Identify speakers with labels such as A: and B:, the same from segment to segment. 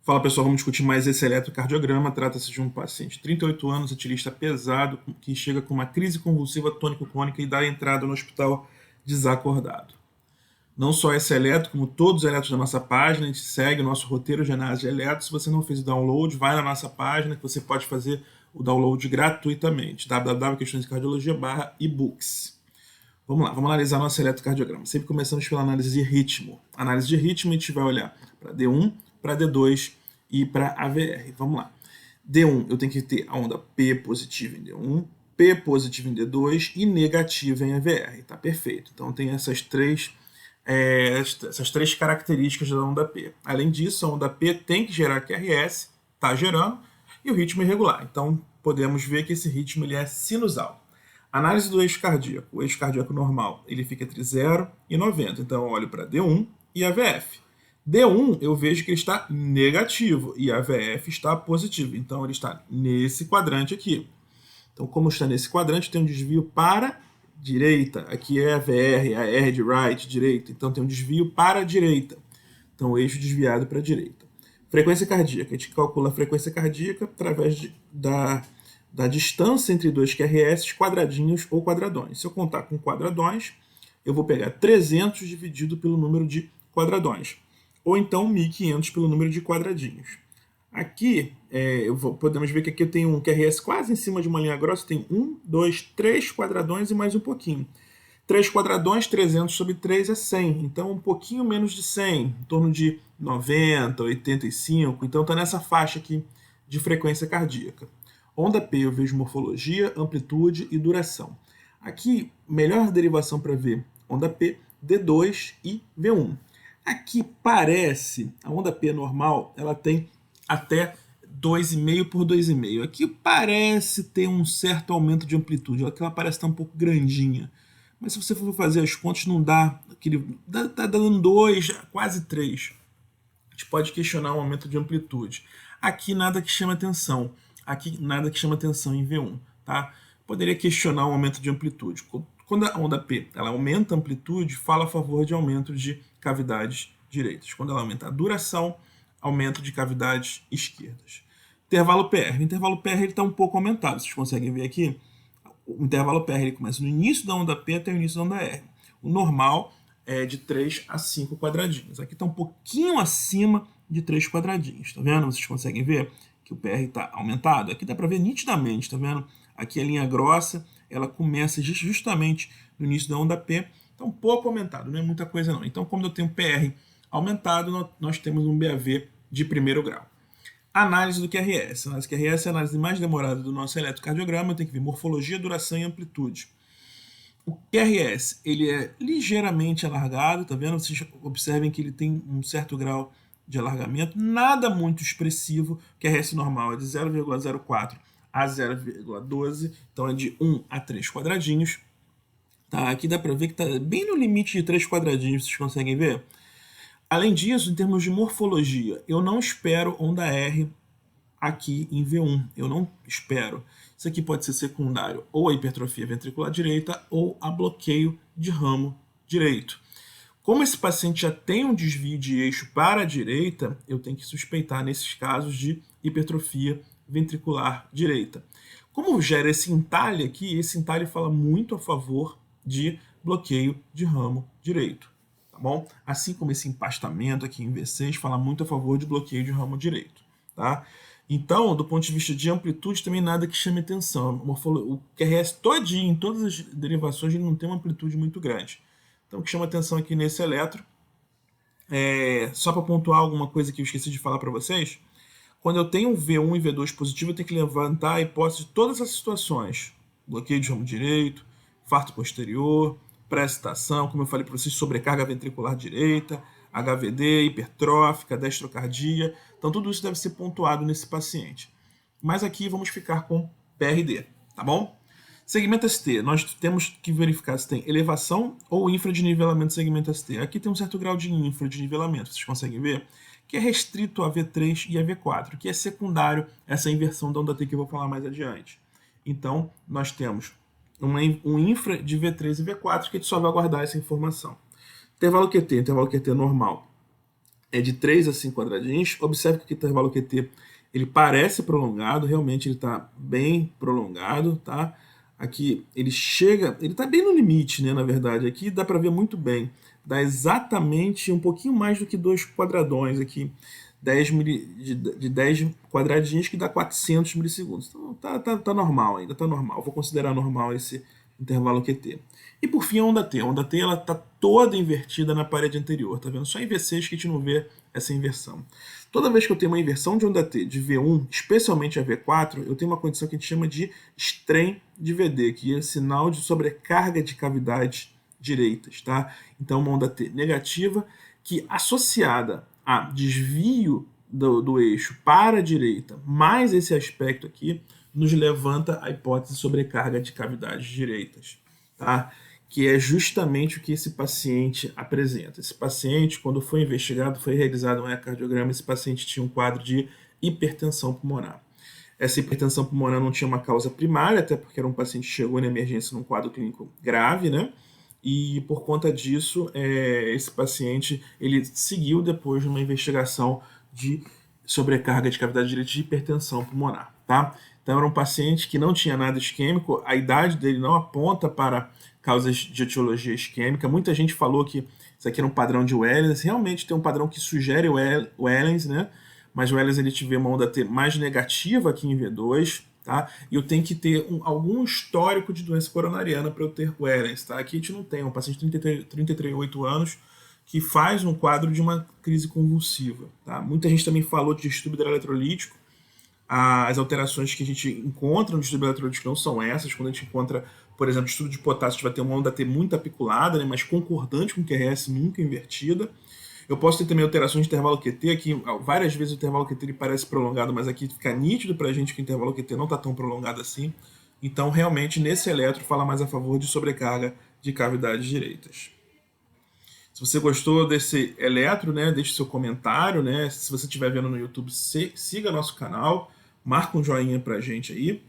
A: Fala pessoal, vamos discutir mais esse eletrocardiograma. Trata-se de um paciente de 38 anos, etilista pesado, que chega com uma crise convulsiva tônico-clônica e dá entrada no hospital desacordado. Não só esse eletro, como todos os eletros da nossa página, a gente segue o nosso roteiro de análise de eletros. Se você não fez o download, vai na nossa página que você pode fazer o download gratuitamente. www.questõesdecardiologia.ebooks. Vamos lá, vamos analisar nosso eletrocardiograma. Sempre começamos pela análise de ritmo. Análise de ritmo, a gente vai olhar para D1, para D2 e para AVR. Vamos lá. D1, eu tenho que ter a onda P positiva em D1, P positiva em D2 e negativa em AVR. Tá perfeito. Então tem essas três características da onda P. Além disso, a onda P tem que gerar QRS, está gerando, e o ritmo é irregular. Então podemos ver que esse ritmo ele é sinusal. Análise do eixo cardíaco. O eixo cardíaco normal ele fica entre 0 e 90. Então eu olho para D1 e AVF. D1 eu vejo que ele está negativo e AVF está positivo. Então ele está nesse quadrante aqui. Então, como está nesse quadrante, tem um desvio para direita. Aqui é AVR, a R de right, direita. Então tem um desvio para a direita. Então o eixo desviado para a direita. Frequência cardíaca. A gente calcula a frequência cardíaca através da distância entre dois QRS, quadradinhos ou quadradões. Se eu contar com quadradões, eu vou pegar 300 dividido pelo número de quadradões, ou então 1.500 pelo número de quadradinhos. Aqui, podemos ver que aqui eu tenho um QRS quase em cima de uma linha grossa, tem 1, 2, 3 quadradões e mais um pouquinho. 3 quadradões, 300 sobre 3 é 100, então um pouquinho menos de 100, em torno de 90, 85, então está nessa faixa aqui de frequência cardíaca. Onda P eu vejo morfologia, amplitude e duração. Aqui, melhor derivação para ver onda P, D2 e V1. Aqui parece, a onda P normal, ela tem até 2,5 por 2,5. Aqui parece ter um certo aumento de amplitude, aqui ela parece estar um pouco grandinha. Mas se você for fazer as contas, não dá, está dando 2, quase 3. A gente pode questionar um aumento de amplitude. Aqui nada que chama atenção. Aqui nada que chama atenção em V1, tá? Poderia questionar um aumento de amplitude. Quando a onda P ela aumenta a amplitude, fala a favor de aumento de cavidades direitas. Quando ela aumenta a duração, aumento de cavidades esquerdas. Intervalo PR. O intervalo PR está um pouco aumentado. Vocês conseguem ver aqui? O intervalo PR ele começa no início da onda P até o início da onda R. O normal é de 3 a 5 quadradinhos. Aqui está um pouquinho acima de 3 quadradinhos. Tá vendo? Vocês conseguem ver que o PR está aumentado? Aqui dá para ver nitidamente, tá vendo? Aqui a linha grossa, ela começa justamente no início da onda P. Está um pouco aumentado, não é muita coisa não. Então, como eu tenho PR aumentado, nós temos um BAV de primeiro grau. Análise do QRS. A análise do QRS é a análise mais demorada do nosso eletrocardiograma. Tem que ver morfologia, duração e amplitude. O QRS ele é ligeiramente alargado, tá vendo? Vocês observem que ele tem um certo grau de alargamento, nada muito expressivo. O QRS normal é de 0,04 a 0,12, então é de 1 a 3 quadradinhos. Tá, aqui dá para ver que está bem no limite de 3 quadradinhos, vocês conseguem ver? Além disso, em termos de morfologia, eu não espero onda R aqui em V1, eu não espero. Isso aqui pode ser secundário ou a hipertrofia ventricular direita ou a bloqueio de ramo direito. Como esse paciente já tem um desvio de eixo para a direita, eu tenho que suspeitar nesses casos de hipertrofia ventricular direita. Como gera esse entalhe aqui, esse entalhe fala muito a favor de bloqueio de ramo direito. Tá bom? Assim como esse empastamento aqui em V6 fala muito a favor de bloqueio de ramo direito. Tá? Então, do ponto de vista de amplitude, também nada que chame atenção. O QRS todinho, em todas as derivações, ele não tem uma amplitude muito grande. Então, o que chama atenção aqui nesse eletro, só para pontuar alguma coisa que eu esqueci de falar para vocês, quando eu tenho V1 e V2 positivo, eu tenho que levantar a hipótese de todas as situações. Bloqueio de ramo direito, infarto posterior, pré-excitação, como eu falei para vocês, sobrecarga ventricular direita, HVD, hipertrófica, destrocardia. Então, tudo isso deve ser pontuado nesse paciente. Mas aqui vamos ficar com PRD, tá bom? Segmento ST, nós temos que verificar se tem elevação ou infradinivelamento do segmento ST. Aqui tem um certo grau de infradinivelamento, vocês conseguem ver, que é restrito a V3 e a V4, que é secundário essa inversão da onda T que eu vou falar mais adiante. Então, nós temos um infra de V3 e V4 que a gente só vai guardar essa informação. Intervalo QT normal é de 3 a 5 quadradinhos. Observe que o intervalo QT ele parece prolongado, realmente ele está bem prolongado, tá? Aqui ele chega, ele está bem no limite, né, na verdade. Aqui dá para ver muito bem. Dá exatamente um pouquinho mais do que 2 quadradões aqui. 10 de 10 quadradinhos que dá 400 milissegundos. Então tá normal ainda, tá normal. Vou considerar normal esse intervalo QT. E por fim a onda T. A onda T ela tá toda invertida na parede anterior, tá vendo? Só em V6 que a gente não vê essa inversão. Toda vez que eu tenho uma inversão de onda T de V1, especialmente a V4, eu tenho uma condição que a gente chama de strain de VD, que é sinal de sobrecarga de cavidades direitas, tá? Então uma onda T negativa que associada a desvio do eixo para a direita, mais esse aspecto aqui, nos levanta a hipótese de sobrecarga de cavidades direitas, tá? Que é justamente o que esse paciente apresenta. Esse paciente, quando foi investigado, foi realizado um ecocardiograma, esse paciente tinha um quadro de hipertensão pulmonar. Essa hipertensão pulmonar não tinha uma causa primária, até porque era um paciente que chegou na emergência num quadro clínico grave, né? E por conta disso, esse paciente ele seguiu depois de uma investigação de sobrecarga de cavidade direita de hipertensão pulmonar, tá? Então era um paciente que não tinha nada isquêmico, a idade dele não aponta para causas de etiologia isquêmica. Muita gente falou que isso aqui era um padrão de Wellens, realmente tem um padrão que sugere o Wellens, né? Mas o Wellens ele tiver uma onda T mais negativa aqui em V2, tá? E eu tenho que ter algum histórico de doença coronariana para eu ter Wellens, tá? Aqui a gente não tem, um paciente de 38 anos que faz um quadro de uma crise convulsiva, tá? Muita gente também falou de distúrbio eletrolítico. As alterações que a gente encontra no distúrbio eletrolítico não são essas. Quando a gente encontra, por exemplo, distúrbio de potássio, a gente vai ter uma onda T muito apiculada, né, mas concordante com o QRS, nunca invertida. Eu posso ter também alterações de intervalo QT, aqui várias vezes o intervalo QT ele parece prolongado, mas aqui fica nítido para a gente que o intervalo QT não está tão prolongado assim. Então, realmente, nesse eletro, fala mais a favor de sobrecarga de cavidades direitas. Se você gostou desse eletro, né, deixe seu comentário, né? Se você estiver vendo no YouTube, siga nosso canal, marca um joinha pra gente aí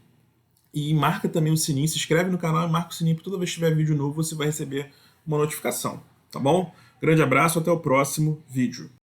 A: e marca também o sininho, se inscreve no canal e marca o sininho para toda vez que tiver vídeo novo você vai receber uma notificação, tá bom? Grande abraço, até o próximo vídeo.